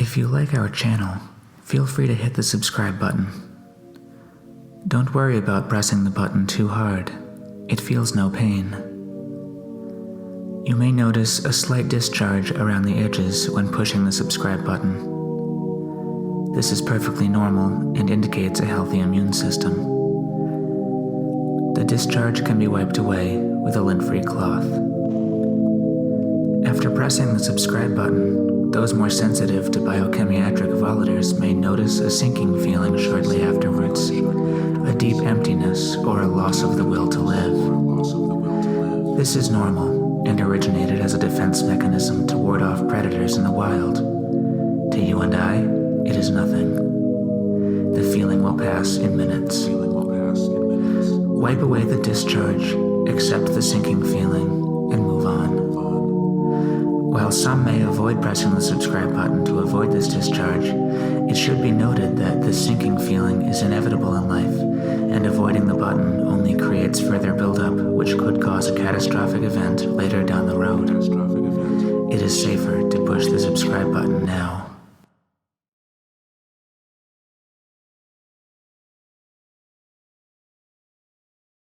If you like our channel, feel free to hit the subscribe button. Don't worry about pressing the button too hard. It feels no pain. You may notice a slight discharge around the edges when pushing the subscribe button. This is perfectly normal and indicates a healthy immune system. The discharge can be wiped away with a lint-free cloth. After pressing the subscribe button, those more sensitive to biochemiatric volators may notice a sinking feeling shortly afterwards, a deep emptiness or a loss of the will to live. This is normal and originated as a defense mechanism to ward off predators in the wild. To you and I, it is nothing. The feeling will pass in minutes. Wipe away the discharge, accept the sinking feeling, and move on. While some may avoid pressing the subscribe button to avoid this discharge, it should be noted that this sinking feeling is inevitable in life, and avoiding the button only creates further buildup, which could cause a catastrophic event later down the road. It is safer to push the subscribe button now.